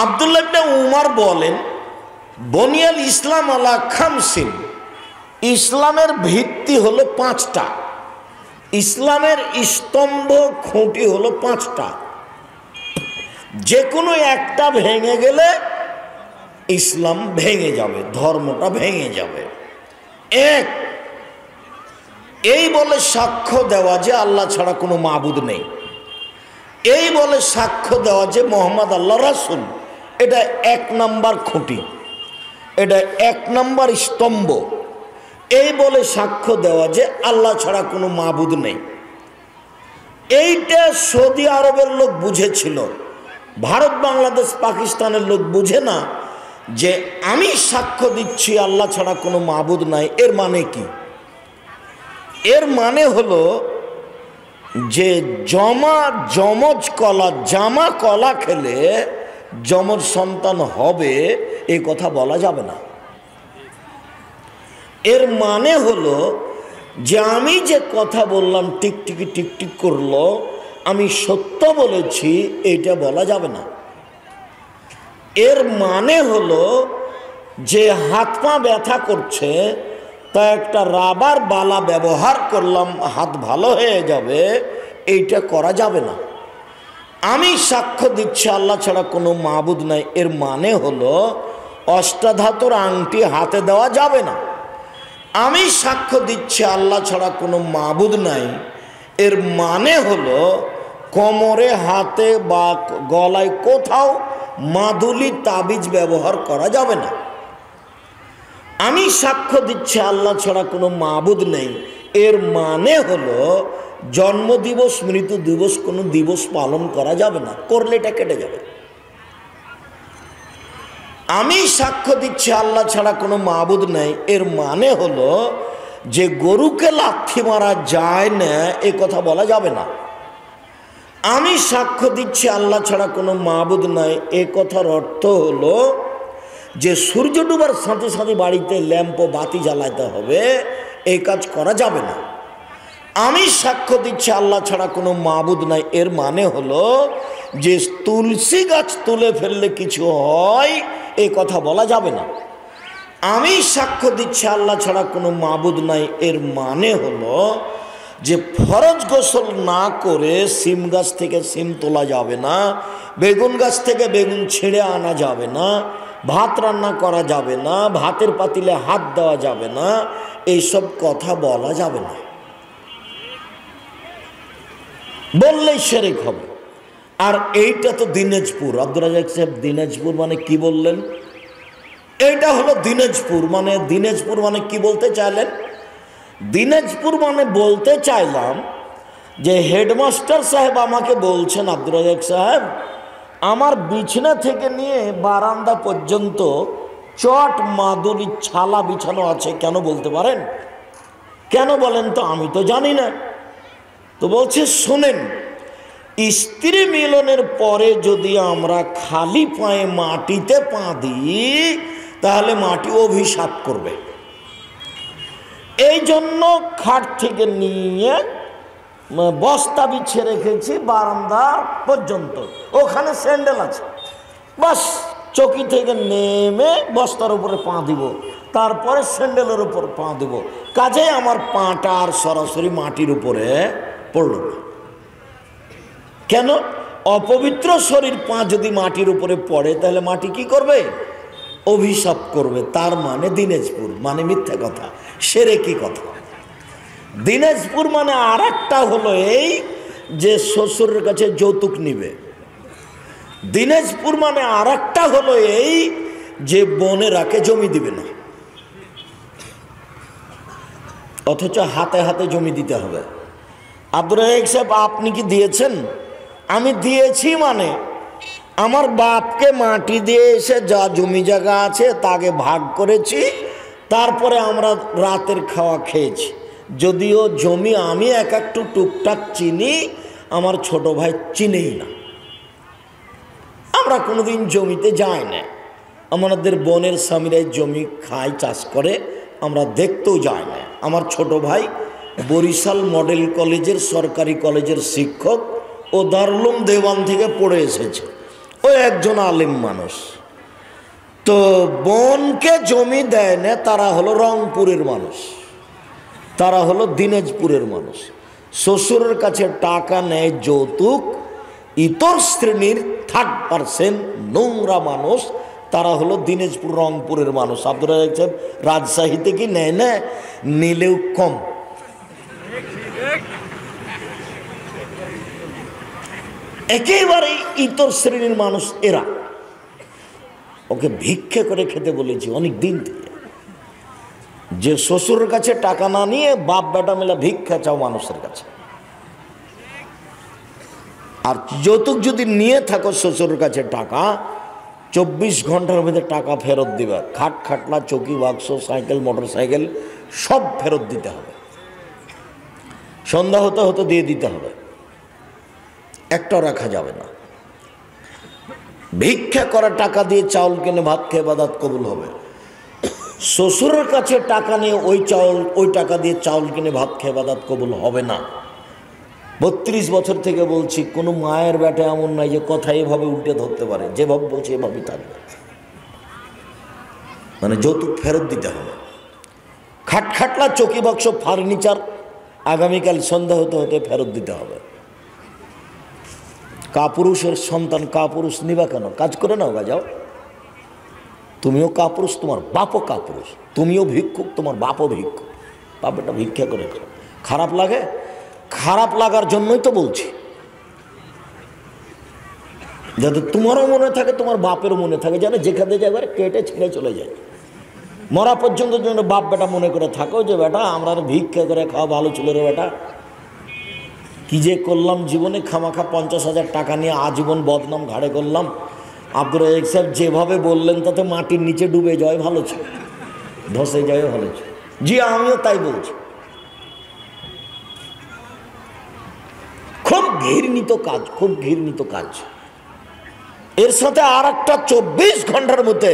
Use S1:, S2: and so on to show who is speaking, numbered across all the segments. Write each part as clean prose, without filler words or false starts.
S1: আব্দুল্লাহ ইবনে উমর বলেন, বনিয়াল ইসলাম আলা খামসিন, ইসলামের ভিত্তি হলো পাঁচটা, ইসলামের স্তম্ভ খুঁটি হলো পাঁচটা। যে কোনো একটা ভেঙে গেলে ইসলাম ভেঙে যাবে, ধর্মটা ভেঙে যাবে। এক, এই বলে সাক্ষ্য দেওয়া যে আল্লাহ ছাড়া কোনো মাবুদ নেই, এই বলে সাক্ষ্য দেওয়া যে মোহাম্মদ আল্লাহ রাসূল, এটা এক নাম্বার খুঁটি, এটা এক নাম্বার স্তম্ভ। এই বলে সাক্ষ্য দেওয়া যে আল্লাহ ছাড়া কোনো মাবুদ নেই। এইটা সৌদি আরবের লোক বুঝেছিল, ভারত বাংলাদেশ পাকিস্তানের লোক বুঝে না। যে আমি সাক্ষ্য দিচ্ছি আল্লাহ ছাড়া কোনো মাবুদ নাই, এর মানে কি? এর মানে হলো যে যমজ কলা, জামা কলা খেলে যমজ সন্তান হবে, এই কথা বলা যাবে না। এর মানে হলো যে আমি যে কথা বললাম টিকটিকি টিকটিক করলো, আমি সত্য বলেছি, এটা বলা যাবে না। এর মানে হলো যে হাত পা ব্যথা করছে, তা একটা রাবার বালা ব্যবহার করলাম, হাত ভালো হয়ে যাবে, এইটা করা যাবে না। আমি সাক্ষ্য দিচ্ছি আল্লাহ ছাড়া কোনো মাবুদ নাই, এর মানে হলো অষ্টাধাতুর আংটি হাতে দেওয়া যাবে না। আমি সাক্ষ্য দিচ্ছি আল্লাহ ছাড়া কোনো মাবুদ নাই, এর মানে হলো কোমরে, হাতে বা গলায় কোথাও মাদুলি তাবিজ ব্যবহার করা যাবে না। আমি সাক্ষ্য দিচ্ছি আল্লাহ ছাড়া কোনো মাবুদ নেই, এর মানে হলো জন্মদিবস, মৃত্যু দিবস কোনো দিবস পালন করা যাবে না, করলে এটা কেটে যাবে। আমি সাক্ষ্য দিচ্ছি আল্লাহ ছাড়া কোনো মাবুদ নেই, এর মানে হলো যে গরুকে লাথি মারা যায় না, এ কথা বলা যাবে না। আমি সাক্ষ্য দিচ্ছি আল্লাহ ছাড়া কোনো মাবুদ নাই, এ কথার অর্থ হলো যে সূর্য ডুবার সাথে সাথে বাড়িতে ল্যাম্প বাতি জ্বালাতে হবে, এই কাজ করা যাবে না। আমি সাক্ষ্য দিচ্ছি আল্লাহ ছাড়া কোনো মাবুদ নাই, এর মানে হলো যে তুলসী গাছ তুলে ফেললে কিছু হয়, এই কথা বলা যাবে না। আমি সাক্ষ্য দিচ্ছি আল্লাহ ছাড়া কোনো মাবুদ নাই, এর মানে হলো যে ফরজ গোসল না করে সিম গাছ থেকে সিম তোলা যাবে না, বেগুন গাছ থেকে বেগুন ছিঁড়ে আনা যাবে না, ভাত রান্না করা যাবে না, ভাতের পাতিলে হাত দেওয়া যাবে না, এইসব কথা বলা যাবে না, বললেই শিরক হবে। আর এইটা তো দিনাজপুর, আব্দুর রাজ্জাক সাহেব দিনাজপুর মানে কি বললেন? এইটা হলো দিনাজপুর। মানে দিনাজপুর মানে কি বলতে চাইলেন? দিনাজপুর মানে বলতে চাইলাম যে হেডমাস্টার সাহেব আমাকে বলছেন, আব্দুর রাজ্জাক সাহেব আমার বিছানা থেকে নিয়ে বারান্দা পর্যন্ত চট মাদুলি ছালা বিছানো আছে, কেন বলতে পারেন? কেন বলেন তো? আমি তো জানি না। তো বলছে শোনেন, স্ত্রী মিলনের পরে যদি আমরা খালি পায়ে মাটিতে পা দিই তাহলে মাটি অভিশাপ করবে। এই জন্য খাট থেকে নিয়ে বস্তা বিছিয়ে রেখেছি বারান্দা পর্যন্ত, ওখানে স্যান্ডেল আছে, বাস চকি থেকে নেমে বস্তার উপরে পা দিব, তারপরে স্যান্ডেলের উপর পা দিব, কাজে আমার পাটা আর সরাসরি মাটির উপরে পড়ল না। কেন? অপবিত্র শরীর পা যদি মাটির উপরে পড়ে তাহলে মাটি কি করবে? অভিশাপ করবে। তার মানে দিনাজপুর মানে মিথ্যা কথা, শিরকি কথা। দিনাজপুর মানে আর একটা হলো এই যে শ্বশুরের কাছে যৌতুক নিবে। দিনাজপুর মানে আর একটা হলো এই যে বোনেরাকে জমি দিবে না, অথচ হাতে হাতে জমি দিতে হবে। আব্দুর রাজ্জাক সাহেব আপনি কি দিয়েছেন? আমি দিয়েছি। মানে আমার বাপকে মাটি দিয়ে এসে যা জমি জায়গা আছে তাকে ভাগ করেছি, তারপরে আমরা রাতের খাওয়া খেয়েছি। যদিও জমি আমি এক একটু টুকটাক চিনি, আমার ছোট ভাই চিনেই না। আমরা কোনোদিন জমিতে যাই না, আমাদের বোনের স্বামীরাই জমি খায়, চাষ করে, আমরা দেখতেও যাই না। আমার ছোট ভাই বরিশাল মডেল কলেজের, সরকারি কলেজের শিক্ষক, ও দারুল উলুম দেওয়ান থেকে পড়ে এসেছে। ওই একজন আলেম মানুষ। তো বোনকে জমি দেয় না, তারা হলো রংপুরের মানুষ, তারা হলো দিনাজপুরের মানুষ। শ্বশুরের কাছে টাকা নেয় যৌতুক, ইতর শ্রেণীর 3rd% নোংরা মানুষ, তারা হলো দিনাজপুর রংপুরের মানুষ। আব্দুর রাজ্জাক সাহেব রাজশাহীতে কি নেয় না, নিলেও কম। একেবারে ইতর শ্রেণীর মানুষ এরা। ওকে ভিক্ষে করে খেতে বলেছি অনেক দিন থেকে, যে শ্বশুরের কাছে টাকা না নিয়ে বাপ বেটা মিলে ভিক্ষা চাও মানুষের কাছে। আর যৌতুক যদি নিয়ে থাকো শ্বশুরের কাছে টাকা, 24 ঘন্টার মধ্যে টাকা ফেরত দিবে। খাট খাটলা, চৌকি বাক্স, সাইকেল, মোটর সাইকেল সব ফেরত দিতে হবে। সন্ধ্যা হতে হতে দিয়ে দিতে হবে, একটাও রাখা যাবে না। ভিক্ষা করা টাকা দিয়ে চাউল কিনে ভাত খেয়ে ইবাদত কবুল হবে। শ্বশুরের কাছে টাকা নিয়ে ওই টাকা দিয়ে চাউল কিনে ভাত খেয়ে ইবাদত কবুল হবে না। 32 বছর থেকে বলছি, কোনো মায়ের বেটা এমন নাই যে কথা এভাবে উল্টে ধরতে পারে, যেভাবে বলছে এভাবেই থাকবে। মানে যৌতুক ফেরত দিতে হবে। খাট খাটলা, চৌকি বাক্স, ফার্নিচার আগামীকাল সন্ধ্যা হতে হতে ফেরত দিতে হবে। কাপুরুষের সন্তান কাপুরুষ নিবা কেন? কাজ করে নাও গা, যাও। তুমিও কাপুরুষ, তোমার বাপও কাপুরুষ, তুমিও ভিক্ষুক, তোমার বাপও ভিক্ষুক। বাপটা ভিক্ষা করে খাও। খারাপ লাগে? খারাপ লাগার জন্যই তো বলছি, যাতে তোমারও মনে থাকে, তোমার বাপেরও মনে থাকে, যেন যেখানে যাবে কেটে ছেড়ে চলে যায়। মরা পর্যন্ত যেন বাপ বেটা মনে করে থাকো যে বেটা আমরা ভিক্ষা করে খাওয়া ভালো ছিল রে বেটা। কি যে করলাম জীবনে, খামাখা 50,000 টাকা নিয়ে আজীবন বদনাম ঘাড়ে করলাম। আব্দুর রাজ্জাক সাহেব যেভাবে বললেন তাতে মাটির নিচে ডুবে যায় ভালো ছিল, ধসে যায় ভালো ছিল। জি আমিও তাই বলছি। খুব ঘৃণিত কাজ, খুব ঘৃণিত কাজ। এর সাথে আর একটা 24 ঘন্টার মধ্যে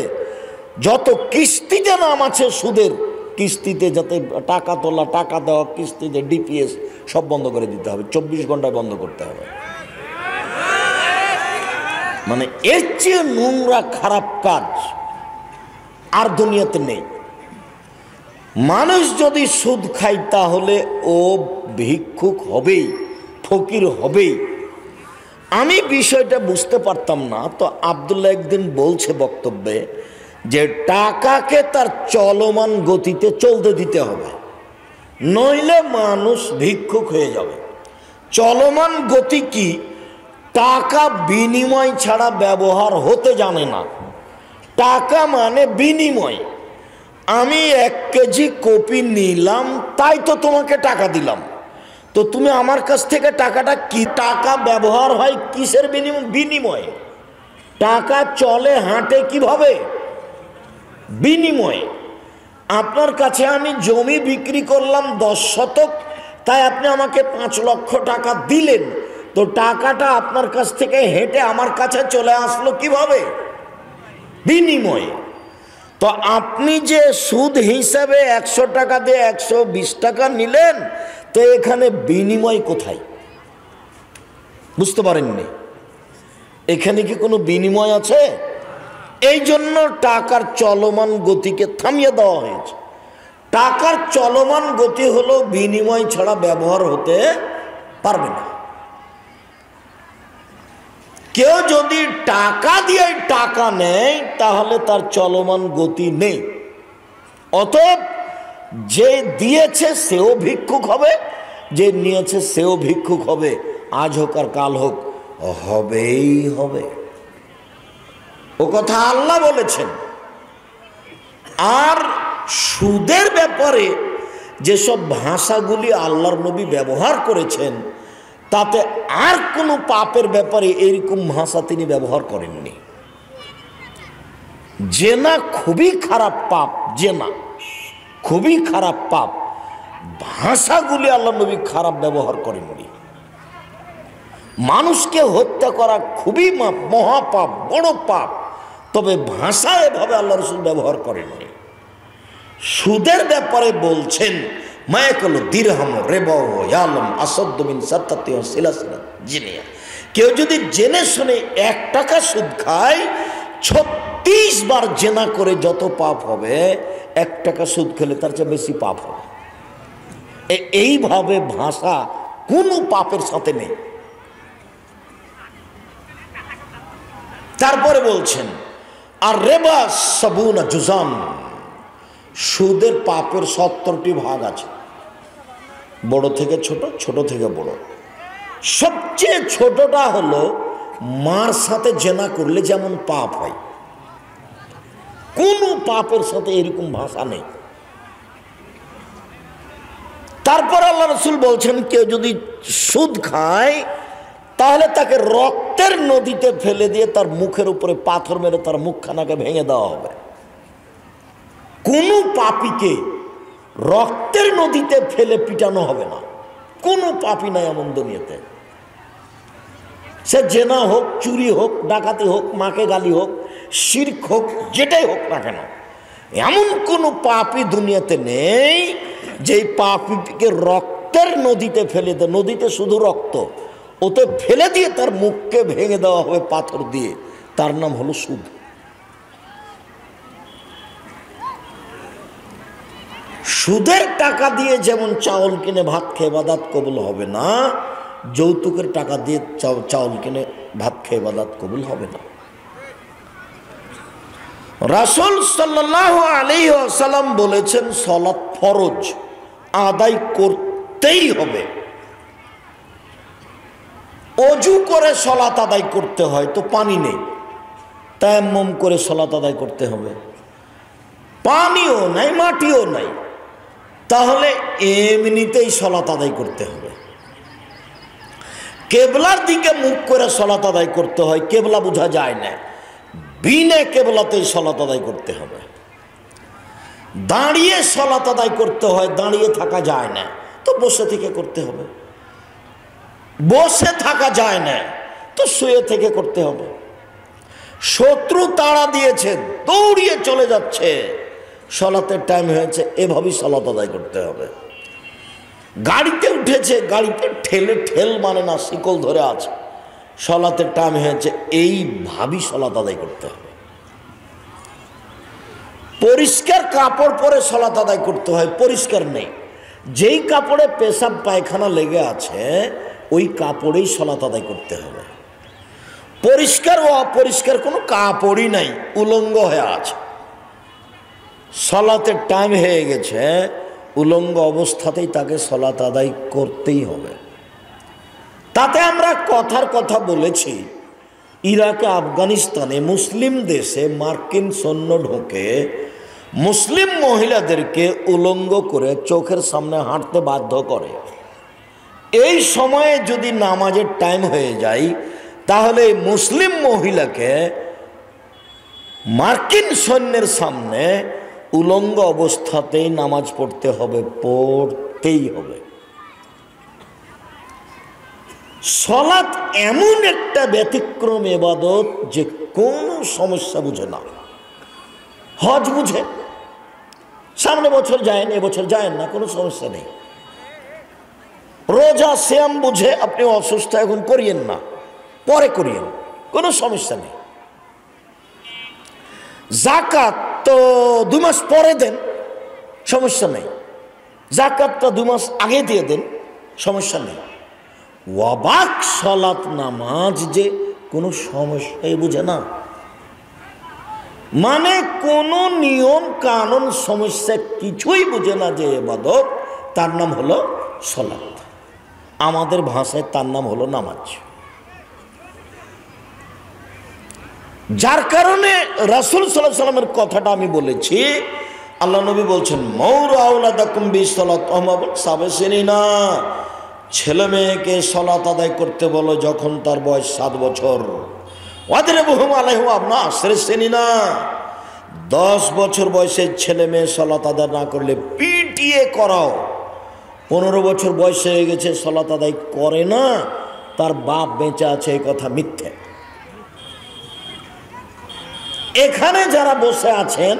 S1: যত কিস্তিতে নাম আছে সুদের, কিস্তিতে যাতে টাকা তোলা, টাকা দেওয়া, কিস্তিতে ডিপিএস সব বন্ধ করে দিতে হবে। 24 ঘন্টায় বন্ধ করতে হবে। মানে এর চেয়ে নোংরা খারাপ কাজ আর দুনিয়াতে নেই। মানুষ যদি সুদ খায় তাহলে ও ভিক্ষুক হবেই, ফকির হবেই। আমি বিষয়টা বুঝতে পারতাম না, তো আব্দুল্লাহ একদিন বলছে বক্তব্যে যে টাকাকে তার চলমান গতিতে চলতে দিতে হবে, নইলে মানুষ ভিক্ষুক হয়ে যাবে। চলমান গতি কি? টাকা বিনিময় ছাড়া ব্যবহার হতে জানে না। টাকা মানে বিনিময়। আমি 1 কেজি কপি নিলাম, তাই তো তোমাকে টাকা দিলাম। তো তুমি আমার কাছ থেকে টাকাটা কি? টাকা ব্যবহার হয় কিসের বিনিময়ে? টাকা চলে হাঁটে কিভাবে? বিনিময়ে। আপনার কাছে আমি জমি বিক্রি করলাম 10 শতক, তাই আপনি আমাকে 5 লক্ষ টাকা দিলেন। তো টাকাটা আপনার কাছ থেকে হেঁটে আমার কাছে চলে আসলো কিভাবে? বিনিময়ে। তো আপনি যে সুদ হিসাবে 100 টাকা দিয়ে 120 টাকা নিলেন, তো এখানে বিনিময় কোথায়? বুঝতে পারেননি? এখানে কি কোনো বিনিময় আছে? এই জন্য টাকার চলমান গতিকে থামিয়ে দেওয়া হয়েছে। টাকার চলমান গতি হলো বিনিময় ছাড়া ব্যবহার হতে পারবে না। কেউ যদি টাকা দিয়ে টাকা নেয় তাহলে তার চলমান গতি নেই। অতএব যে দিয়েছে সেও ভিক্ষুক হবে, যে নিয়েছে সেও ভিক্ষুক হবে। আজ হোক আর কাল হোক, হবেই হবে। ও কথা আল্লাহ বলেছেন। আর সুদের ব্যাপারে যেসব ভাষাগুলি আল্লাহর নবী ব্যবহার করেছেন, তাতে আর কোনো পাপের ব্যাপারে এরকম ভাষা তিনি ব্যবহার করেননি। জেনা খুবই খারাপ পাপ, জেনা খুবই খারাপ পাপ। ভাষাগুলি আল্লাহ নবী খারাপ ব্যবহার করেননি। মানুষকে হত্যা করা খুবই মহাপাপ, বড় পাপ, তবে ভাষা এভাবে আল্লাহ রসুল ব্যবহার করেননি। সুদের ব্যাপারে বলছেন মায়াকুল দিরহাম রেবাও ইয়ালাম আসাদ্দু মিন সাত্তাতি ওয়া সিলাসিলা জিনিয়া। কেউ যদি জেনে শুনে 1 টাকা সুদ খায়, 36 বার জেনা করে যত পাপ হবে, 1 টাকা সুদ খেলে তার চেয়ে বেশি পাপ হবে। এইভাবে ভাষা কোনো পাপের সাথে নেই। তারপরে বলছেন আর রেবা সাবুনা জুজান, সুদের পাপের 70টি ভাগ আছে, বড় থেকে ছোট, ছোট থেকে বড়। সবচেয়ে ছোটটা হলো মার সাথে জেনা করলে যেমন পাপ হয়, কোনো পাপের সাথে এরকম ভাষা নেই। তারপর আল্লাহ রসুল বলছেন কেউ যদি সুদ খায় তাহলে তাকে রক্তের নদীতে ফেলে দিয়ে তার মুখের উপরে পাথর মেরে তার মুখখানাকে ভেঙে দেওয়া হবে। কোনো পাপীকে রক্তের নদীতে ফেলে পিটানো হবে না, কোনো পাপী নাই এমন দুনিয়াতে। সে জেনা হোক, চুরি হোক, ডাকাতি হোক, মাকে গালি হোক, শিরক হোক, যেটাই হোক না কেন, এমন কোনো পাপী দুনিয়াতে নেই যে পাপীকে রক্তের নদীতে ফেলে দেয়। নদীতে শুধু রক্ত, ওতে ফেলে দিয়ে তার মুখকে ভেঙে দেওয়া হবে পাথর দিয়ে, তার নাম হলো সুদ। সুদের টাকা দিয়ে যেমন চাউল কিনে ভাত খেয়ে ইবাদত কবুল হবে না, যৌতুকের টাকা দিয়ে চাউল কিনে ভাত খেয়ে ইবাদত কবুল হবে না। রাসূল সাল্লাল্লাহু আলাইহি ওয়াসাল্লাম বলেছেন সালাত ফরজ, আদায় করতেই হবে। অজু করে সালাত আদায় করতে হয় তো পানি নেই, তায়াম্মুম করে সালাত আদায় করতে হবে। পানিও নাই, মাটিও নাই, তাহলে এমনিতেই সালাত আদায় করতে হবে। কেবলার দিকে মুখ করে সালাত আদায় করতে হয়, কেবলা বোঝা যায় না, বিনা কেবলাতেই সালাত আদায় করতে হবে। দাঁড়িয়ে সালাত আদায় করতে হয়, দাঁড়িয়ে থাকা যায় না তো বসে থেকে করতে হবে। বসে থাকা যায় না তো শুয়ে থেকে করতে হবে। শত্রু তাড়া দিয়েছে, দৌড়িয়ে চলে যাচ্ছে, সালাতের টাইম হয়েছে, এভাবেই সালাত আদায় করতে হবে। গাড়িতে উঠেছে, গাড়িতে ঠেল মানে না, শিকল ধরে আছে, সালাতের টাইম হয়েছে, এইভাবেই সালাত আদায় করতে হবে। পরিষ্কার কাপড় পরে সালাত আদায় করতে হয়, পরিষ্কার নেই, যেই কাপড়ে পেশাব পায়খানা লেগে আছে ওই কাপড়েই সালাত আদায় করতে হবে। পরিষ্কার ও অপরিষ্কার কোনো কাপড়ই নাই, উলঙ্গ হয়ে আছে, সালাতের টাইম হয়ে গেছে, উলঙ্গ অবস্থাতেই তাকে সালাত আদায় করতেই হবে। তাতে আমরা কথার কথা বলেছি, ইরাকে, আফগানিস্তানে, মুসলিম দেশে মার্কিন সৈন্য ঢোকে মুসলিম মহিলাদেরকে উলঙ্গ করে চোখের সামনে হাঁটতে বাধ্য করে। এই সময়ে যদি নামাজের টাইম হয়ে যায় তাহলে মুসলিম মহিলাকে মার্কিন সৈন্যের সামনে উলঙ্গ অবস্থাতেই নামাজ পড়তে হবে, পড়তেই হবে। সালাত এমন একটা ব্যতিক্রম ইবাদত যে কোনো সমস্যা বুঝে না। হজ বুঝে, সামনে বছর যায়েন, এবছর যায়েন না, কোনো সমস্যা নেই। রোজা সিয়াম বুঝে, আপনি অসুস্থ এখন করিয়েন না, পরে করিয়েন, কোনো সমস্যা নেই। যাকাত তো 2 মাস পরে দেন, সমস্যা নেই। যাকাতটা 2 মাস আগে দিয়ে দেন, সমস্যা নেই। ওয়াবাক সালাত নামাজ যে কোনো সমস্যাই বুঝে না, মানে কোনো নিয়ম কানুন সমস্যা কিছুই বুঝে না যে ইবাদত, তার নাম হলো সালাত। আমাদের ভাষায় তার নাম হলো নামাজ। যার কারণে রাসূল সাল্লাল্লাহু আলাইহি ওয়াসাল্লামের কথাটা আমি বলেছি, আল্লাহ নবী বলছেন মাউরু আওলাদাকুম বিসসালাত, সাবেসিনা, ছেলে মেয়েকে সালাত আদায় করতে বলো যখন তার বয়স 7 বছর। ওয়াদরিবুহুম আলাইহা আবনা আশরি সিনিনা, 10 বছর বয়সের ছেলে মেয়ে সালাত আদায় না করলে পিটিয়ে করাও। 15 বছর বয়স হয়ে গেছে, সালাত আদায় করে না, তার বাপ বেঁচে আছে, এই কথা মিথ্যে। এখানে যারা বসে আছেন,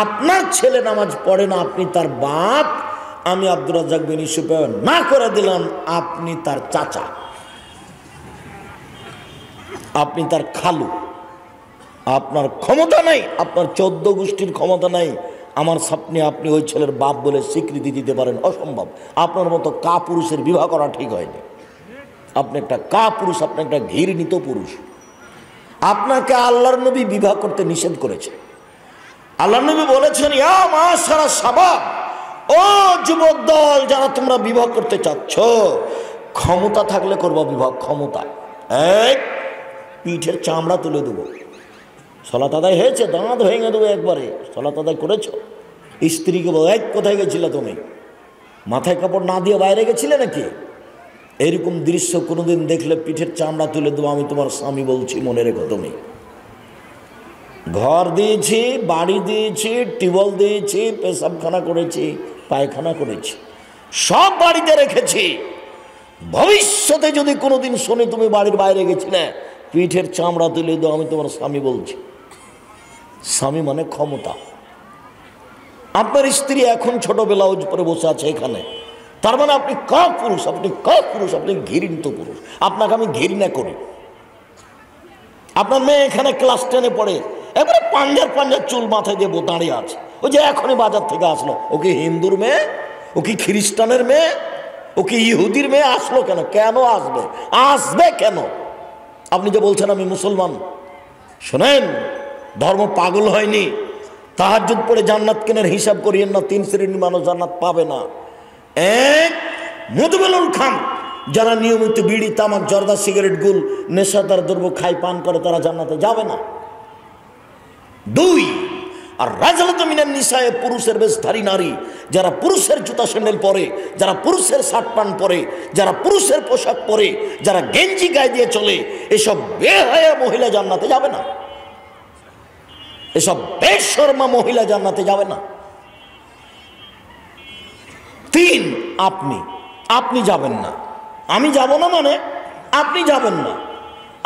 S1: আপনার ছেলে নামাজ পড়ে না, আপনি তার বাপ, আমি আব্দুর রাজ্জাক বিন ইউসুফ না করে দিলাম, আপনি তার চাচা। আপনি তার খালু, আপনার ক্ষমতা নাই, আপনার 14 গোষ্ঠীর ক্ষমতা নাই আমার সামনে আপনি ওই ছেলের বাপ বলে স্বীকৃতি দিতে পারেন, অসম্ভব। আপনার মতো কা পুরুষের বিবাহ করা ঠিক হয়নি। আপনি একটা কা পুরুষ, আপনি একটা ঘৃণিত পুরুষ। আপনাকে আল্লাহর নবী বিবাহ করতে নিষেধ করেছে। আল্লাহর নবী বলেছেন, ইয়া মাশারা শাবাব, ও যুবক দল যারা তোমরা বিবাহ করতে চাচ্ছ, ক্ষমতা থাকলে করবা বিবাহ। ক্ষমতা এক, পিঠের চামড়া তুলে দেবো। সলাত আদায় হয়েছে, দাঁত ভেঙে দেবো একবারে। সলাত আদায় করেছ? স্ত্রীকে বলো, এক কোথায় গেছিলে তুমি? মাথায় কাপড় না দিয়ে বাইরে গেছিলে নাকি? এরকম দৃশ্য কোনোদিন দেখলে পিঠের চামড়া তুলে দেবো। আমি তোমার স্বামী বলছি, মনে রেখো। তুমি ঘর দিয়েছি, বাড়ি দিয়েছি, টিউবওয়েল দিয়েছি, পেশাবখানা করেছি, পায়খানা করেছি, সব বাড়িতে রেখেছি। ভবিষ্যতে যদি কোনোদিন শুনি তুমি বাড়ির বাইরে গেছিলে, পিঠের চামড়া তুলে দাও, আমি তোমার স্বামী বলছি। স্বামী মানে ক্ষমতা। আপনার স্ত্রী এখন ছোট ব্লাউজ পরে বসে আছে এখানে, তার মানে আপনি কাক পুরুষ, আপনি কাক পুরুষ, আপনি ঘৃণিত পুরুষ। আপনাকে আমি ঘৃণা করি। আপনার মেয়ে এখানে ক্লাস 10-এ পড়ে, এবারে পাঞ্জার চুল মাথায় দিয়ে দাঁড়িয়ে আছে। ওই যে এখনই বাজার থেকে আসলো। ও কি হিন্দুর মেয়ে? ও কি খ্রিস্টানের মেয়ে? ও কি ইহুদির মেয়ে? আসলো কেন? কেন আসবে? আসবে কেন? আপনি যে বলছেন আমি মুসলমান, শোনেন, ধর্ম পাগল হয়নি। তাহাজ্জুদ পড়ে জান্নাত কেনার হিসাব করিয়েন না। 3 শ্রেণীর মানুষ জান্নাত পাবে না। এক, মধুবেলুল খাম, যারা নিয়মিত বিড়ি, তামাক, জর্দা, সিগারেট, গুল, নেশাদার দ্রব্য খায়, পান করে, তারা জান্নাতে যাবে না। 2, আর রাজলাত মিনান নিসায়ে, পুরুষের বেশধারী নারী, যারা পুরুষের জুতা স্যান্ডেল পরে, যারা পুরুষের শার্ট প্যান্ট পরে, যারা পুরুষের পোশাক পরে, যারা গেঞ্জি গায়ে দিয়ে চলে, এসব বেহায়া মহিলা জান্নাতে যাবে না। এসব বেশরমা মহিলা জান্নাতে যাবে না। 3, আপনি যাবেন না। আমি যাব না মানে আপনি যাবেন না।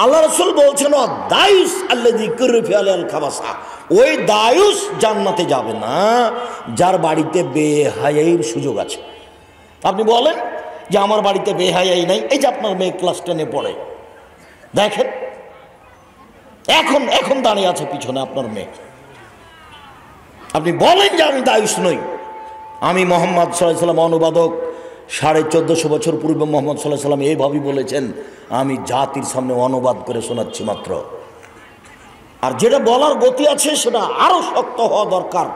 S1: আল্লাহ রাসূল বলছেন, দায়ুস আল্লাযী কুরফি আলাল খাবাসা, ওই দায়ুস জান্নাতে যাবে না যার বাড়িতে বেহায়াইর সুযোগ আছে। আপনি বলেন যে আমার বাড়িতে বেহায়াই নাই। এই যে আপনার মেয়ে ক্লাস 10-এ পড়ে, দেখেন এখন দাঁড়িয়ে আছে পিছনে আপনার মেয়ে। আপনি বলেন যে আমি দায়ুস নই। আমি মুহাম্মদ সাল্লাল্লাহু আলাইহি ওয়াসাল্লাম অনুবাদক, 1450 বছর পূর্বে মুহাম্মদ সাল্লাল্লাহু আলাইহি ওয়াসাল্লাম এইভাবেই বলেছেন। আমি জাতির সামনে অনুবাদ করে শোনাচ্ছি মাত্র। আর যেটা বলার গতি আছে সেটা আরো শক্ত হওয়া দরকার,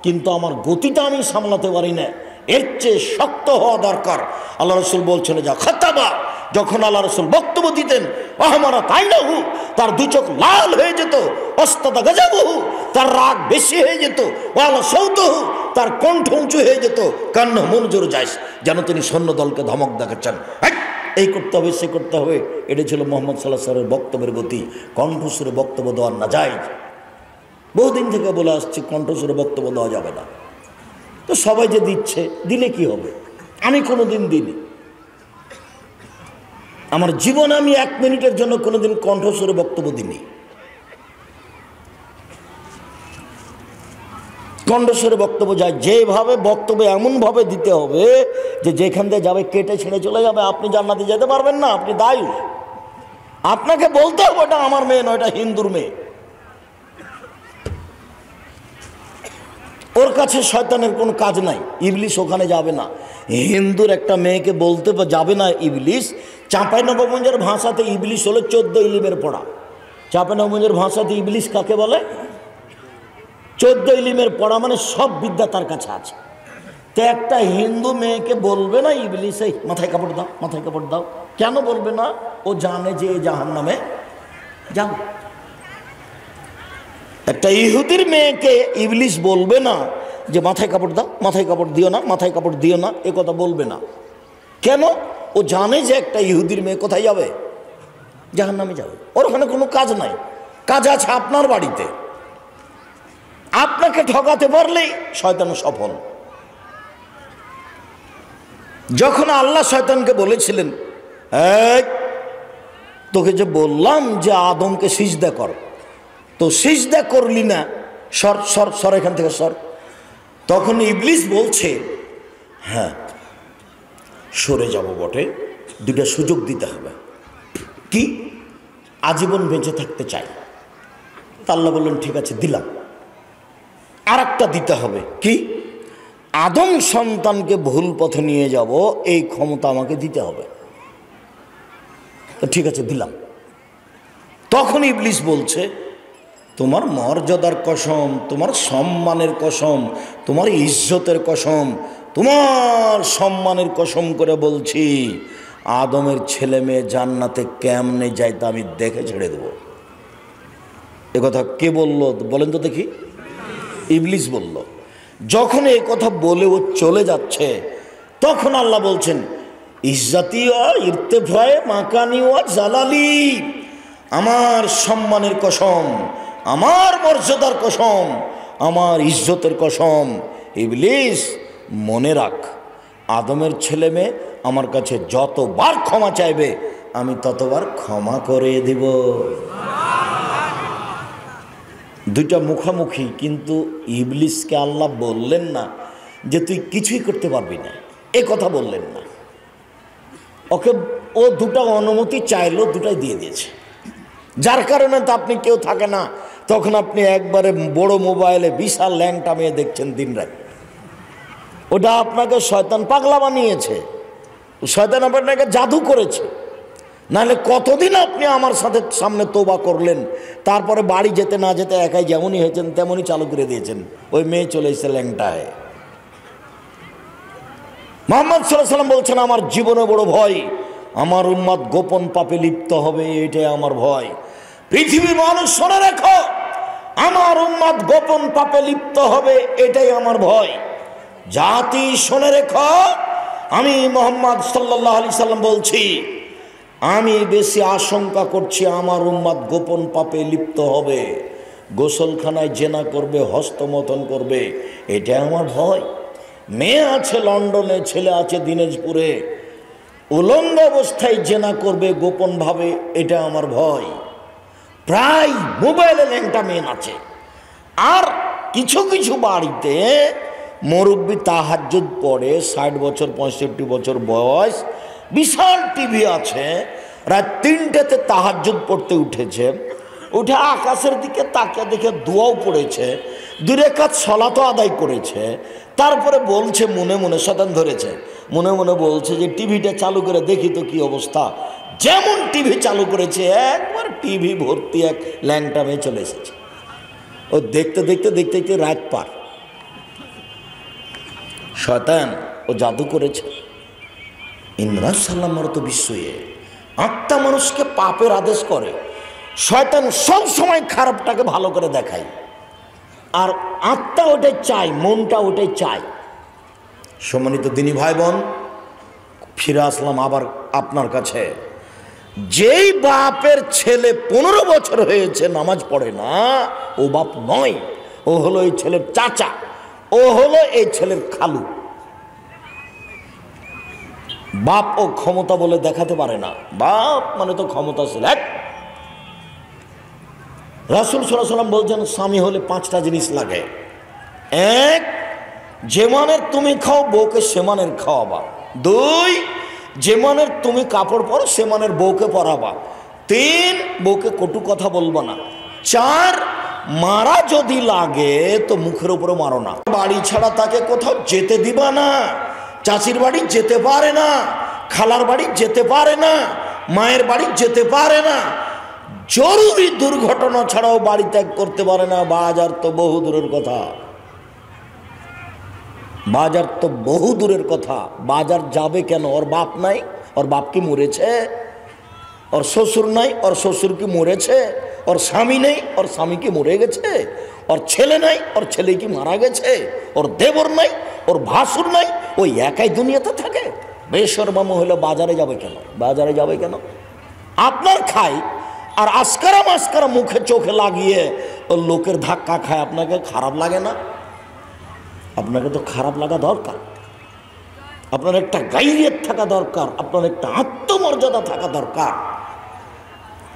S1: কিন্তু আমার গতিটা আমি সামলাতে পারি না। এর চেয়ে শক্ত হওয়া দরকার। আল্লাহ রাসূল বলছেন, যা খাতাবা, যখন আল্লাহ রাসূল বক্তব্য দিতেন, আহমারা তাইনাহু, তার 2 চোখ লাল হয়ে যেত, অস্তাদা গাজাবহু, তার রাগ বেশি হয়ে যেত, ওয়ালা সৌতহু, তার কণ্ঠ উঁচু হয়ে যেত, কান্না মনজুর যাইস, যেন তিনি সৈন্য দলকে ধমক দেখাচ্ছেন, এই করতে হবে, সে করতে হবে। এটা ছিল মুহাম্মদ সাল্লাল্লাহু আলাইহি ওয়াসাল্লামের বক্তব্যের গতি। কণ্ঠস্বরে বক্তব্য দেওয়া না যায়। বহুদিন থেকে বলে আসছি, কণ্ঠস্বরে বক্তব্য দেওয়া যাবে না। তো সবাই যে দিচ্ছে, দিলে কি হবে? আমি কোনোদিন দিইনি। আমার জীবনে আমি 1 মিনিটের জন্য কোনোদিন কণ্ঠস্বরে বক্তব্য দিইনি। কণ্ঠস্বরে বক্তব্য যায়, যেভাবে বক্তব্য এমনভাবে দিতে হবে যে যেখান দিয়ে যাবে কেটে ছেড়ে চলে যাবে। আপনি জান্নাতে যেতে পারবেন না, আপনি দায়ী। আপনাকে বলতে হবে ওটা আমার মেয়ে নয়, এটা হিন্দুর মেয়ে। ওর কাছে শয়তানের কোনো কাজ নাই, ইবলিশ ওখানে যাবে না। হিন্দুর একটা মেয়েকে বলতে যাবে না ইবলিশ। চাঁপাইনবাবগঞ্জের ভাষাতে ইবলিশ হলো 14 ইলিমের পড়া। চাঁপাইনবাবগঞ্জের ভাষাতে ইবলিশ কাকে বলে? 14 ইলিমের পড়া, মানে সব বিদ্যা তার কাছে আছে। তো একটা হিন্দু মেয়েকে বলবে না ইবলিশ, এই মাথায় কাপড় দাও, মাথায় কাপড় দাও। কেন বলবে না? ও জানে যে জাহান্নামে যাবে। একটা ইহুদির মেয়েকে ইবলিশ বলবে না যে মাথায় কাপড় দাও, মাথায় কাপড় দিও না, মাথায় কাপড় দিও না, এ কথা বলবে না। কেন? ও জানে যে একটা ইহুদির মেয়ে কোথায় যাবে? জাহান্নামে যাবে। ওর ওখানে কোনো কাজ নাই। কাজ আছে আপনার বাড়িতে। আপনাকে ঠকাতে পারলেই শয়তান সফল। যখন আল্লাহ শয়তানকে বলেছিলেন, তোকে যে বললাম যে আদমকে সিজদা কর, তো সিজদা করলি না, সর সর সর, এখান থেকে সর। তখন ইবলিশ বলছে, হ্যাঁ সরে যাব বটে, 2টা সুযোগ দিতে হবে। কি? আজীবন বেঁচে থাকতে চাই। তা আল্লাহ বললেন ঠিক আছে দিলাম। আর একটা দিতে হবে, কি? আদম সন্তানকে ভুল পথে নিয়ে যাব এই ক্ষমতা আমাকে দিতে হবে। তো ঠিক আছে দিলাম। তখন ইবলিস বলছে তোমার মর্যাদার কসম, তোমার সম্মানের কসম, তোমার ইজ্জতের কসম, তোমার সম্মানের কসম করে বলছি আদমের ছেলে মেয়ে জান্নাতে কেমনে যায় তা আমি দেখে ছেড়ে দেব। এ কথা কে বলল বলেন তো দেখি? ইবলিস বলল। যখন এই কথা বলে ও চলে যাচ্ছে তখন আল্লাহ বলছেন ইজ্জাতি ও ইরতেফায়ে মাকানি ও জালালি, আমার সম্মানের কসম, আমার মর্যাদার কসম, আমার ইজ্জতের কসম, ইবলিস মনে রাখ আদমের ছেলে মেয়ে আমার কাছে যতবার ক্ষমা চাইবে আমি ততবার ক্ষমা করে দিব। দুইটা মুখামুখি, কিন্তু ইবলিসকে আল্লাহ বললেন না যে তুই কিছুই করতে পারবি না, এ কথা বললেন না। ওকে ও দুটা অনুমতি চাইলো, দুটাই দিয়ে দিয়েছে। যার কারণে তো আপনি কেউ থাকে না, তখন আপনি একবারে বড় মোবাইলে বিশাল ল্যাংটা মেয়ে দেখছেন দিনরাত। ওটা আপনাকে শয়তান পাগলা বানিয়েছে, শয়তান আপনাকে জাদু করেছে। নাহলে কতদিন আপনি আমার সাথে সামনে তোবা করলেন, তারপরে বাড়ি যেতে না যেতে একাই যেমনই হয়েছেন তেমনই চালু করে দিয়েছেন। ওই মেয়ে চলে এসে ল্যাংটায়। মুহাম্মদ সাল্লাল্লাহু আলাইহি ওয়াসাল্লাম বলছেন আমার জীবনে বড় ভয় আমার উম্মত গোপন পাপে লিপ্ত হবে, এটাই আমার ভয়। পৃথিবীর মানুষ শুনে রেখো, আমার উম্মত গোপন পাপে লিপ্ত হবে, এটাই আমার ভয়। জাতি শুনে রেখো, আমি মুহাম্মদ সাল্লাল্লাহু আলাইহি সাল্লাম বলছি আমি বেশি আশঙ্কা করছি আমার উম্মত গোপন পাপে লিপ্ত হবে, গোসলখানায় জেনা করবে, হস্তমথন করবে, এটা আমার ভয়। মেয়ে আছে লন্ডনে, ছেলে আছে দিনাজপুরে, উলঙ্গ অবস্থায় জেনা করবে গোপনভাবে, এটা আমার ভয়। প্রায় মোবাইলে ল্যাংটা মেয়ে আছে। আর কিছু কিছু বাড়িতে মুরব্বি তাহাজ্জুদ পড়ে, 60 বছর 65 বছর বয়স, বিশাল টিভি আছে, রাত 3টেতে তাহাজ্জুদ পড়তে উঠেছে, উঠে আকাশের দিকে তাকিয়ে দেখে দোয়াও পড়েছে, 2 রাকাত সালাতও আদায় করেছে। তারপরে বলছে মনে মনে, শয়তান ধরেছে, মনে মনে বলছে যে টিভিটা চালু করে দেখি তো কি অবস্থা। যেমন টিভি চালু করেছে একবার টিভি ভর্তি এক ল্যাংটা মেয়ে চলে এসেছে। ও দেখতে দেখতে দেখতে দেখতে রাত পার। শয়তান ও জাদু করেছে। ইমরান সাল্লামার তো বিশ্বয়ে আত্মা মানুষকে পাপের আদেশ করে, শয়তান সব সময় খারাপটাকে ভালো করে দেখায়, আর আত্মা ওটাই চায়, মনটা ওটাই চায়। সম্মানিত দিনী ভাই বোন, ফিরে আসলাম আবার আপনার কাছে। যেই বাপের ছেলে 15 বছর হয়েছে নামাজ পড়ে না, ও বাপ নয়, ও হলো এই ছেলের চাচা, ও হলো এই ছেলের খালু। বাপ ও ক্ষমতা বলে দেখাতে পারে না, বাপ মানে তো ক্ষমতাশীল। রাসূল সাল্লাল্লাহু আলাইহি ওয়াসাল্লাম বলছেন স্বামী হলে 5টা জিনিস লাগে। 1, যে মানের তুমি খাও বউকে সে মানের খাওয়াবা। 2, যে মানের তুমি কাপড় পরো সে মানের বউকে পরাবা। 3, বউকে কটু কথা বলবো না। 4, মারা যদি লাগে তো মুখের উপরে মারো না। বাড়ি ছাড়া তাকে কোথাও যেতে দিবা না। চাচির বাড়ি যেতে পারে না, খালার বাড়ি যেতে পারে না, মায়ের বাড়ি যেতে পারে না। জরুরি দুর্ঘটনা ছাড়াও বাড়ি ত্যাগ করতে পারে না। বাজার তো বহু দূরের কথা, বাজার তো বহু দূরের কথা। বাজার যাবে কেন? ওর বাপ নাই, ওর বাপ কি মরেছে? ওর শ্বশুর নাই, ওর শ্বশুর কি মরেছে? ওর স্বামী নেই, ওর স্বামী কি মরে গেছে? ওর ছেলে নাই, ওর ছেলে কি মারা গেছে? ওর দেবর নাই, ওর ভাসুর নাই, ওই একাই দুনিয়াতে থাকে। বেশরমা মহিলা বাজারে যাবে কেন? বাজারে যাবে কেন? আপনার খাই আর আস্কারা মাস্কারা মুখে চোখে লাগিয়ে ওর লোকের ধাক্কা খায়, আপনাকে খারাপ লাগে না? আপনাকে তো খারাপ লাগা দরকার। আপনার একটা গাইরিয়ত থাকা দরকার, আপনার একটা আত্মমর্যাদা থাকা দরকার।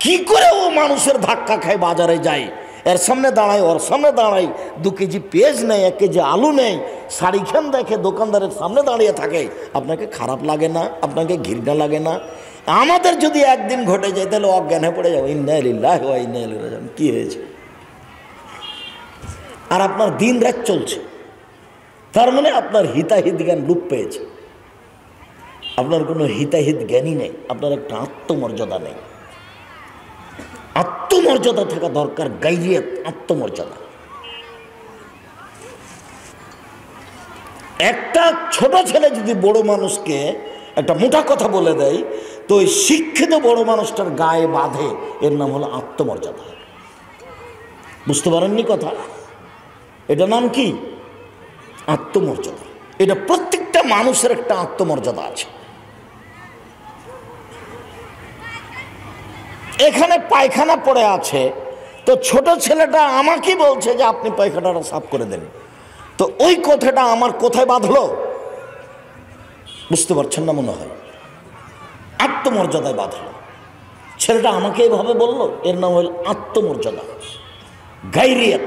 S1: কি করে ও মানুষের ধাক্কা খায় বাজারে যায়, এর সামনে দাঁড়ায়, ওর সামনে দাঁড়ায়, 2 কেজি পেঁয়াজ নেই, 1 কেজি আলু নেই, শাড়িখান দেখে দোকানদারের সামনে দাঁড়িয়ে থাকে, আপনাকে খারাপ লাগে না? আপনাকে ঘৃণা লাগে না? আমাদের যদি একদিন ঘটে যায় তাহলে অজ্ঞান হয়ে পড়ে যাবো, ইন্না লিল্লাহি ওয়া ইন্না ইলাইহি রাজিউন, কি হয়েছে? আর আপনার দিন রাত চলছে, তার মানে আপনার হিতাহিত জ্ঞান লোপ পেয়েছে। আপনার কোনো হিতাহিত জ্ঞানই নেই, আপনার একটা আত্মমর্যাদা নেই। আত্মমর্যাদা থাকা দরকার, গাইরিয়ত, আত্মমর্যাদা। একটা ছোট ছেলে যদি বড় মানুষকে একটা মোটা কথা বলে দেয়, তো ওই শিক্ষিত বড় মানুষটার গায়ে বাঁধে, এর নাম হলো আত্মমর্যাদা। বুঝতে পারেননি কথা? এটা নাম কি? আত্মমর্যাদা। এটা প্রত্যেকটা মানুষের একটা আত্মমর্যাদা আছে। এখানে পায়খানা পড়ে আছে, তো ছোট ছেলেটা আমাকে বলছে যে আপনি পায়খানাটা সাফ করে দেন, তো ওই কথাটা আমার কোথায় বাঁধলো? বুঝতে পারছেন না মনে হয়? আত্মমর্যাদায় বাঁধলো। ছেলেটা আমাকে এভাবে বললো, এর নাম হল আত্মমর্যাদা, গাইরিয়ত।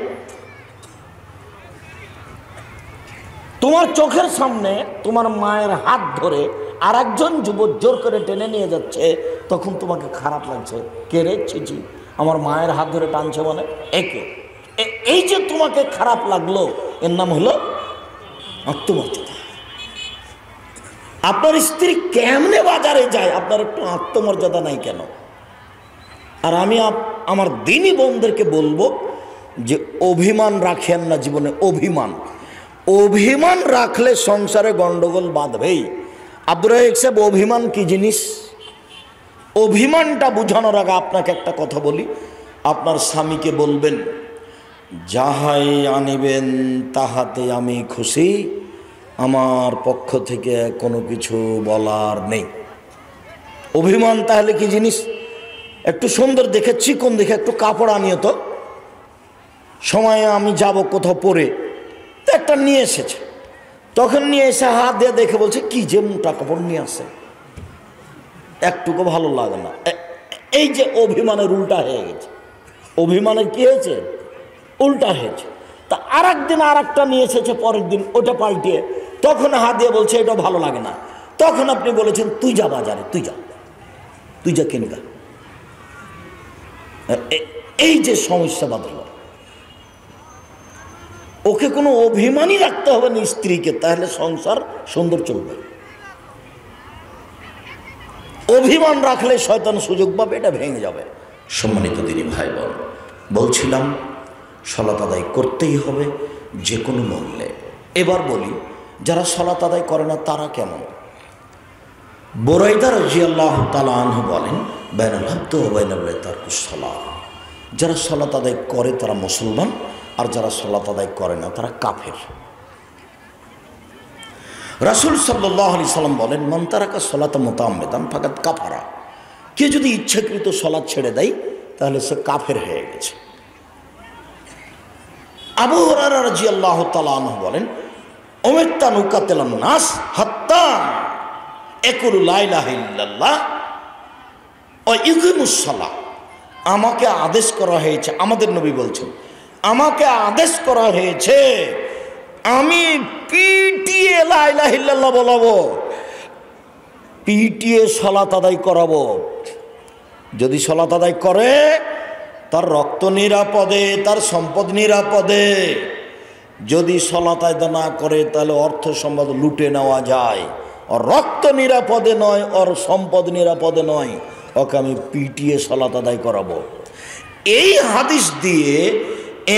S1: তোমার চোখের সামনে তোমার মায়ের হাত ধরে আর একজন যুবক জোর করে টেনে নিয়ে যাচ্ছে, তখন তোমাকে খারাপ লাগছে, কে রে, ছিছি, আমার মায়ের হাত ধরে টানছে মানে একে। এই যে তোমাকে খারাপ লাগলো, এর নাম হলো আত্মমর্যাদা। আপনার স্ত্রী কেমনে বাজারে যায়, আপনার একটু আত্মমর্যাদা নাই কেন? আর আমি আমার দিনী বোনদেরকে বলবো যে অভিমান রাখেন না জীবনে। অভিমান রাখলে সংসারে গন্ডগোল বাঁধবেই। আব্দুর রাজ্জাক সাহেব, অভিমান কি জিনিস? অভিমানটা বোঝানোর আগে আপনাকে একটা কথা বলি। আপনার স্বামীকে বলবেন, যাহাই আনিবেন তাহাতে আমি খুশি, আমার পক্ষ থেকে কোনো কিছু বলার নেই। অভিমান তাহলে কি জিনিস? একটু সুন্দর দেখে, চিকন দেখে একটু কাপড় আনিও তো, সময়ে আমি যাব কোথাও পরে, তো একটা নিয়ে এসেছে, তখন নিয়ে এসে হাত দিয়ে দেখে বলছে কি যে মোটা কাপড় নিয়ে আসে, একটুকু ভালো লাগে না। এই যে অভিমানের উল্টা হয়ে গেছে। অভিমানের কি হয়েছে? উল্টা হয়েছে। তা আর একদিন আর একটা নিয়ে এসেছে, পরের দিন ওটা পাল্টিয়ে, তখন হাত দিয়ে বলছে এটা ভালো লাগে না। তখন আপনি বলেছেন তুই যা বাজারে, তুই যা কিনগা। এই যে সমস্যা বাঁধল, ওকে কোনো অভিমানই রাখতে হবে না স্ত্রীকে, তাহলে সংসার সুন্দর চলবে। অভিমান রাখলে শয়তান সুযোগ পাবে, এটা ভেঙে যাবে। সম্মানিত দিনী ভাই বোন, বলছিলাম সালাত আদায় করতেই হবে যে কোনো মূল্যে। এবার বলি, যারা সালাত আদায় করে না তারা কেমন? বুরাইদা রাদিয়াল্লাহু তাআলা আনহু বলেন, বাইনাল আবদি ওয়া বাইনাল্লাহি তারকুস সালাত। যারা সালাত আদায় করে তারা মুসলমান, আর যারা সালাত আদায় করে না তারা কাফের। রাসূল সাল্লাল্লাহু আলাইহি সাল্লাম বলেন, মান তারাকা সালাতা মুতাআম্মিদান ফাকাদ কাফারা। কে যদি ইচ্ছাকৃত সালাত ছেড়ে দেয় তাহলে সে কাফের হয়ে গেছে। আবু হুরায়রা রাদিয়াল্লাহু তাআলা আনহু বলেন, উমিরতু আন উকাতিলান নাস হাত্তা ইয়াকুলু লা ইলাহা ইল্লাল্লাহ ওয়া ইকিমুস সালাহ। আমাকে আদেশ করা হয়েছে, আমাদের নবী বলছেন, আমাকে আদেশ করা হয়েছে আমি পিটিয়ে লা ইলাহা ইল্লাল্লাহ বলাবো, পিটিয়ে সালাত আদায় করাবো। যদি সালাত আদায় করে তার রক্ত নিরাপদে, তার সম্পদ নিরাপদে। যদি সালাত আদায় না করে তাহলে অর্থ সম্পদ লুটে নেওয়া যায়। ওর রক্ত নিরাপদে নয়, ওর সম্পদ নিরাপদে নয়, ওকে আমি পিটিয়ে সালাত আদায় করাবো। এই হাদিস দিয়ে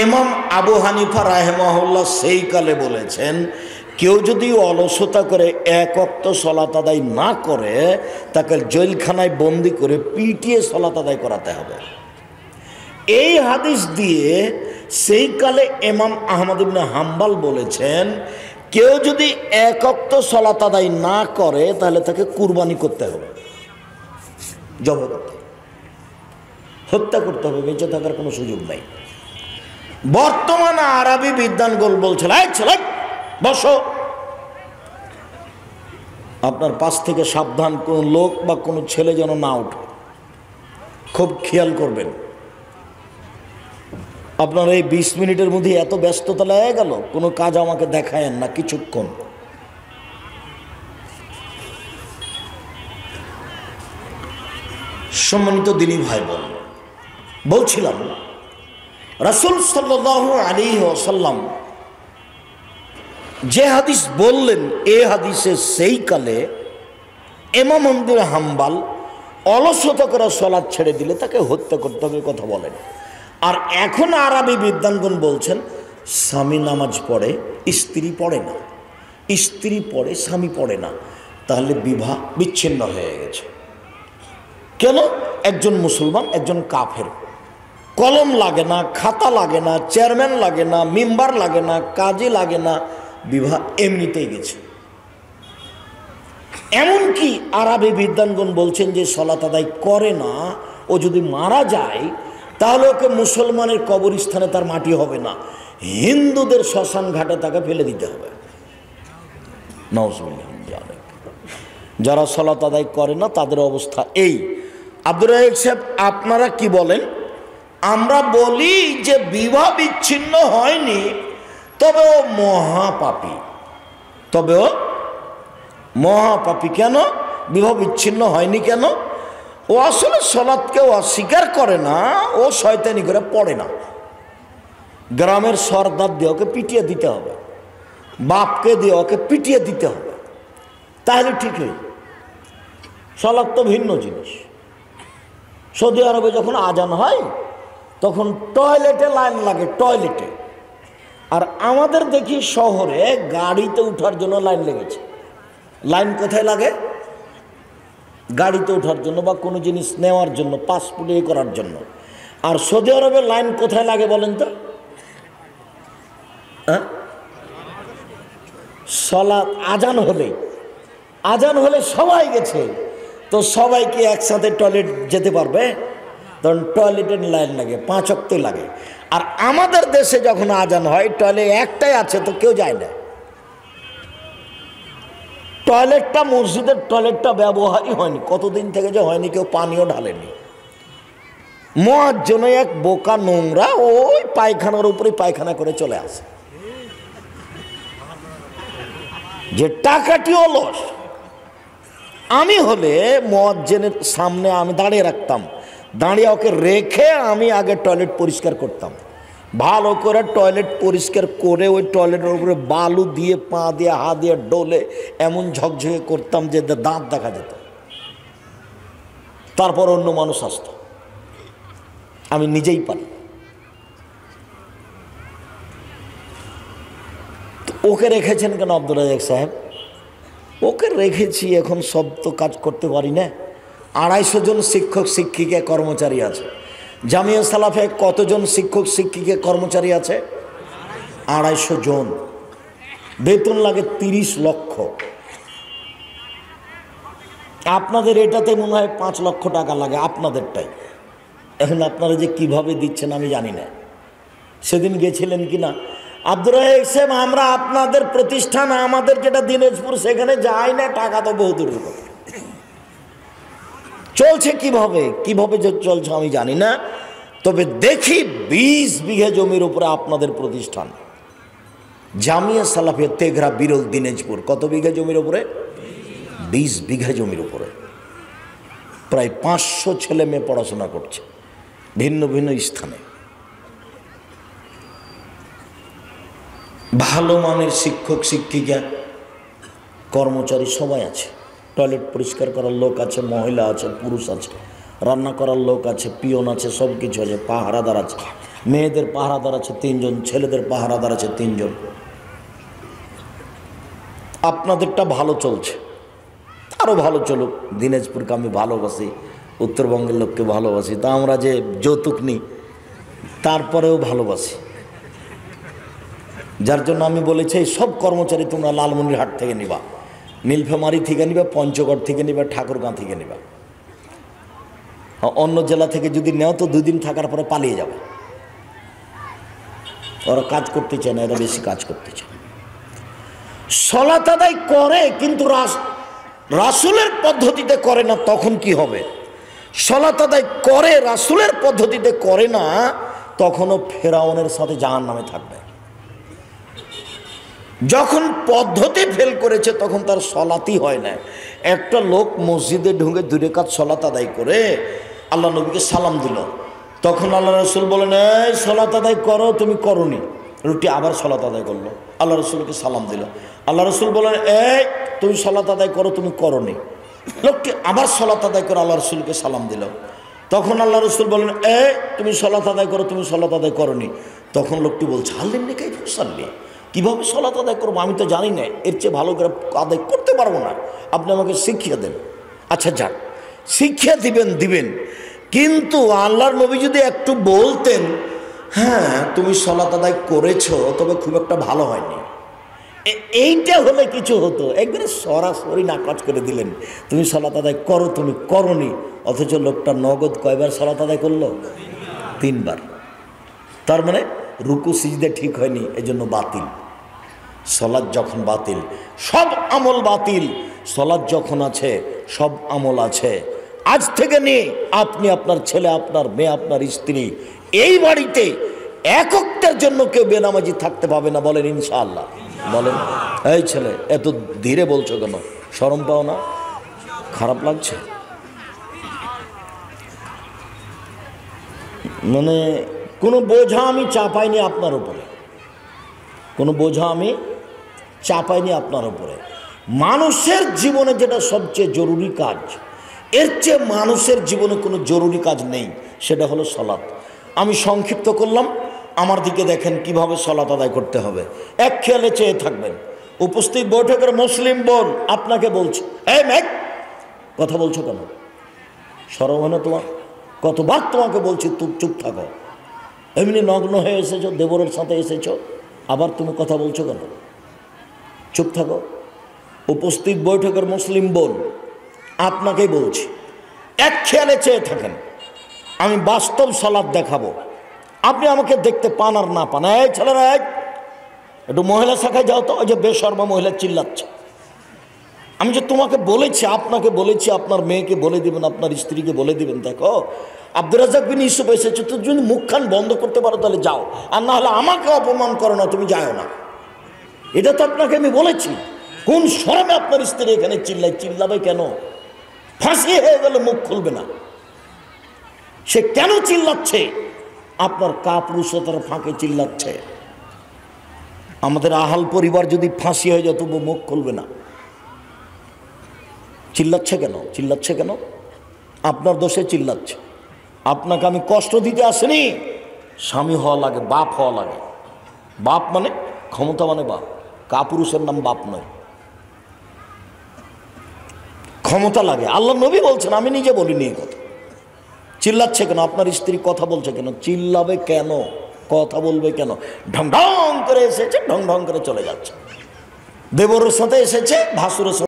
S1: ইমাম আবু হানিফা রাহিমাহুল্লাহ সেই কালে বলেছেন, কেউ যদি অলসতা করে এক ওয়াক্ত সালাত আদায় না করে তাকে জেলখানায় বন্দি করে পিটিয়ে সালাত আদায় করাতে হবে। এই হাদিস দিয়ে সেই কালে ইমাম আহমদ ইবনে হাম্বল বলেছেন, কেউ যদি এক ওয়াক্ত সালাত আদায় না করে তাহলে তাকে কুরবানি করতে হবে, জবাই করতে হবে, হত্যা করতে হবে, বেঁচে থাকার কোনো সুযোগ নাই। বর্তমানে আরবি বিদ্বানগণ বলছিল, এই ছেলে বসো, আপনার পাশ থেকে সাবধান, কোন লোক বা কোনো ছেলে যেন না ওঠে, খুব খেয়াল করবেন। আপনার এই 20 মিনিটের মধ্যে এত ব্যস্ততা লেগে গেল, কোনো কাজ আমাকে দেখায়েন না কিছুক্ষণ। সম্মানিত দিনী ভাই বোন, বলছিলাম রাসূল সাল্লাল্লাহু আলাইহি ওয়াসাল্লাম যে হাদিস বললেন, এ হাদিসে সেই কালে ইমাম আহমদ বিন হাম্বল অলসতা করে সালাত ছেড়ে দিলে তাকে হত্যা করতে হবে কথা বলেন। আর এখন আরবি বিদ্বানগণ বলছেন স্বামী নামাজ পড়ে, স্ত্রী পড়ে না, স্ত্রী পড়ে, স্বামী পড়ে না, তাহলে বিবাহ বিচ্ছিন্ন হয়ে গেছে। কেন? একজন মুসলমান, একজন কাফের। কলম লাগে না, খাতা লাগে না, চেয়ারম্যান লাগে না, মেম্বার লাগে না, কাজে লাগে না, বিবাহ এমনিতেই গেছে। এমনকি আরবি বিদ্বানগণ বলছেন যে সালাত আদায় করে না, ও যদি মারা যায় তাহলে ওকে মুসলমানের কবরস্থানে তার মাটি হবে না, হিন্দুদের শ্মশান ঘাটে তাকে ফেলে দিতে হবে। নাউজুবিল্লাহ। যারা সালাত আদায় করে না তাদের অবস্থা এই। আব্দুর রাজ্জাক সাহেব, আপনারা কি বলেন? আমরা বলি যে বিবাহ বিচ্ছিন্ন হয়নি, তবে ও মহাপাপী, তবে ও মহাপাপী। কেন বিবাহ বিচ্ছিন্ন হয়নি? কেন? ও আসলে সালাতকে অস্বীকার করে না, ও শয়তানি করে পড়ে না। গ্রামের সর্দার দিয়ে ওকে পিটিয়ে দিতে হবে, বাপকে দিয়ে ওকে পিটিয়ে দিতে হবে, তাহলে ঠিক হয়ে। সালাত তো ভিন্ন জিনিস। সৌদি আরবে যখন আজান হয় তখন টয়লেটে লাইন লাগে, টয়লেটে। আর আমাদের দেখি শহরে গাড়িতে ওঠার জন্য লাইন লেগেছে। লাইন কোথায় লাগে? গাড়িতে ওঠার জন্য বা কোনো জিনিস নেওয়ার জন্য, পাসপোর্ট এ করার জন্য। আর সৌদি আরবে লাইন কোথায় লাগে বলেন তো? সালাত আজান হলে সবাই গেছে, তো সবাই কি একসাথে টয়লেট যেতে পারবে? তখন টয়লেটের লাইন লাগে, 5 ওয়াক্ত লাগে। আর আমাদের দেশে যখন আজান হয় টয়লেট একটাই আছে, তো কেউ যায় না। টয়লেটটা, মসজিদের টয়লেটটা ব্যবহারই হয়নি, কতদিন থেকে যে হয়নি, কেউ পানিও ঢালেনি। মুয়াজ্জিন এক বোকা নোংরা, ওই পায়খানার উপরে পায়খানা করে চলে আসে, যে টাকাটি অলস। আমি হলে মুয়াজ্জিনের সামনে আমি দাঁড়িয়ে রাখতাম, দাঁড়িয়ে ওকে রেখে আমি আগে টয়লেট পরিষ্কার করতাম, ভালো করে টয়লেট পরিষ্কার করে ওই টয়লেটের উপরে বালু দিয়ে, পা দিয়ে, হাত দিয়ে ডলে এমন ঝকঝকে করতাম যে দাঁত দেখা যেত। তারপর অন্য মানুষ আসতো, আমি নিজেই পারি। ওকে রেখেছেন কেন আব্দুর রাজ্জাক সাহেব? ওকে রেখেছি, এখন সব তো কাজ করতে পারি না। 250 জন শিক্ষক শিক্ষিকা কর্মচারী আছে। জামিয়া সালাফে কতজন শিক্ষক শিক্ষিকা কর্মচারী আছে? 250 জন। বেতন লাগে 30 লক্ষ। আপনাদের এটাতে মনে হয় 5 লক্ষ টাকা লাগে, আপনাদেরটাই। এখন আপনারা যে কিভাবে দিচ্ছেন আমি জানি না। সেদিন গেছিলেন কিনা আব্দুর রাজ্জাক সাহেব? আমরা আপনাদের প্রতিষ্ঠান, আমাদের যেটা দিনাজপুর, সেখানে যাই না, টাকা তো বহু দূরের কথা। চলছে কিভাবে যে চলছে আমি জানি না, তবে দেখি 20 বিঘা জমির উপরে আপনাদের প্রতিষ্ঠান। জামিয়া সালাফিয়া তেঘরা বিরল দিনাজপুর, কত বিঘা জমির উপরে? 20 বিঘা জমির উপরে। প্রায় 500 ছেলে মেয়ে পড়াশোনা করছে ভিন্ন ভিন্ন স্থানে। ভালো মানের শিক্ষক শিক্ষিকা কর্মচারী সবাই আছে। টয়লেট পরিষ্কার করার লোক আছে, মহিলা আছে, পুরুষ আছে, রান্না করার লোক আছে, পিয়ন আছে, সব কিছু আছে, পাহারাদার আছে। মেয়েদের পাহারাদার আছে 3 জন, ছেলেদের পাহারাদার আছে 3 জন। আপনাদেরটা ভালো চলছে, আরও ভালো চলুক। দিনাজপুরকে আমি ভালোবাসি, উত্তরবঙ্গের লোককে ভালোবাসি, তা আমরা যে যৌতুক নিই তারপরেও ভালোবাসি। যার জন্য আমি বলেছি এই সব কর্মচারী তোমরা লালমনিরহাট থেকে নিবা, নীলফামারী থেকে নিবা, পঞ্চগড় থেকে নিবা, ঠাকুরগাঁ থেকে নিবা। অন্য জেলা থেকে যদি নেও তো 2 দিন থাকার পরে পালিয়ে যাবে। ওরা কাজ করতে চায় না, এরা বেশি কাজ করতে চায়। সালাত আদায় করে কিন্তু রাসূলের পদ্ধতিতে করে না, তখন কি হবে? সালাত আদায় করে রাসূলের পদ্ধতিতে করে না, তখনও ফেরাউনের সাথে জাহান্নামে থাকবে। যখন পদ্ধতি ফেল করেছে তখন তার সালাতই হয় না। একটা লোক মসজিদে ঢুকে 2 রাকাত সালাত আদায় করে আল্লাহ নবীকে সালাম দিল। তখন আল্লাহ রসুল বলেন, এই সালাত আদায় করো, তুমি করনি। লোকটি আবার সালাত আদায় করলো, আল্লাহ রসুলকে সালাম দিল। আল্লাহ রসুল বলেন, এই তুমি সালাত আদায় করো, তুমি করনি। লোকটি আবার সালাত আদায় করে আল্লাহ রসুলকে সালাম দিল। তখন আল্লাহ রসুল বলেন, এই তুমি সালাত আদায় করো, তুমি সালাত আদায় করনি। তখন লোকটি বলছে, আল্লিমনি কাইফা উসাল্লি, কীভাবে সালাত আদায় করবো আমি তো জানি না, এর চেয়ে ভালো করে আদায় করতে পারবো না, আপনি আমাকে শিখিয়ে দেন। আচ্ছা যাক, শিক্ষা দিবেন, কিন্তু আল্লাহর নবী যদি একটু বলতেন, হ্যাঁ তুমি সালাত আদায় করেছো, তবে খুব একটা ভালো হয়নি, এইটা হলে কিছু হতো। একবারে সরাসরি নাকচ করে দিলেন, তুমি সালাত আদায় করো, তুমি করনি। অথচ লোকটা নগদ কয়বার সালাত আদায় করলো? 3 বার। তার মানে রুকু সিজদা ঠিক হয়নি, এজন্য বাতিল। সালাত যখন বাতিল, সব আমল বাতিল। সালাত যখন আছে, সব আমল আছে। আজ থেকে নিয়ে আপনি, আপনার ছেলে, আপনার মেয়ে, আপনার স্ত্রী, এই বাড়িতে এক ওয়াক্তের জন্য কেউ বেনামাজি থাকতে পাবে না। বলেন ইনশাআল্লাহ। বলেন। এই ছেলে, এত ধীরে বলছো কেন? শরম পাও না? খারাপ লাগছে? মানে কোনো বোঝা আমি চাপাইনি আপনার উপরে, কোনো বোঝা আমি চাপাইনি আপনার উপরে। মানুষের জীবনে যেটা সবচেয়ে জরুরি কাজ, এর চেয়ে মানুষের জীবনে কোনো জরুরি কাজ নেই, সেটা হলো সালাত। আমি সংক্ষিপ্ত করলাম, আমার দিকে দেখেন কিভাবে সালাত আদায় করতে হবে। এক খেয়ালে চেয়ে থাকবেন। উপস্থিত বৈঠকের মুসলিম বোন আপনাকে বলছে, এই মেঘ, কথা বলছো কেন? শরম হয় না তোমার? কতবার তোমাকে বলছি চুপ থাকো। এমনি নগ্ন হয়ে এসেছো, দেবরের সাথে এসেছো, আবার তুমি কথা বলছো কেন? চুপ থাকো। উপস্থিত বৈঠকের মুসলিম বোন আপনাকেই বলছি, এক খেয়ালে চেয়ে থাকেন। আমি বাস্তব সালাত দেখাবো, আপনি আমাকে দেখতে পান আর না পান। এই ছেলেরা, একটু মহিলা শাখায় যাও তো, ওই যে বেশর্মা মহিলা চিল্লাচ্ছে। আমি যে তোমাকে বলেছি, আপনাকে বলেছি, আপনার মেয়েকে বলে দিবেন, আপনার স্ত্রীকে বলে দিবেন, দেখো আব্দুর রাজ্জাক বিন ইউসুফ এসেছে, তো যদি মুখখান বন্ধ করতে পারো তাহলে যাও, আর না হলে আমাকে অপমান করো না, তুমি যাও না। এটা তো আপনাকে আমি বলেছি। কোন শরমে আপনার স্ত্রী এখানে চিল্লাবে কেন? ফাঁসি হয়ে গেলে মুখ খুলবে না। সে কেন চিল্লাচ্ছে? আপনার কাপুরুষতার ফাঁকে চিল্লাচ্ছে। আমাদের আহাল পরিবার যদি ফাঁসি হয়ে যেত, তবু মুখ খুলবে না। চিল্লাচ্ছে কেন? আপনার দোষে চিল্লাচ্ছে। আপনাকে আমি কষ্ট দিতে আসিনি। স্বামী হওয়া লাগে, বাপ হওয়া লাগে। বাপ মানে ক্ষমতা, মানে বাপ। কাপুরুষের নাম বাপ নয়, ক্ষমতা লাগে। আল্লাহ নবী বলছেন, আমি নিজে বলিনি এই কথা। চিল্লাচ্ছে কেন? আপনার স্ত্রী কথা বলছে কেন? চিল্লাবে কেন? কথা বলবে কেন? ঢং ঢং করে এসেছে, ঢং ঢং করে চলে যাচ্ছে। দেবরের সাথে এসেছে, ভাসুরের সাথে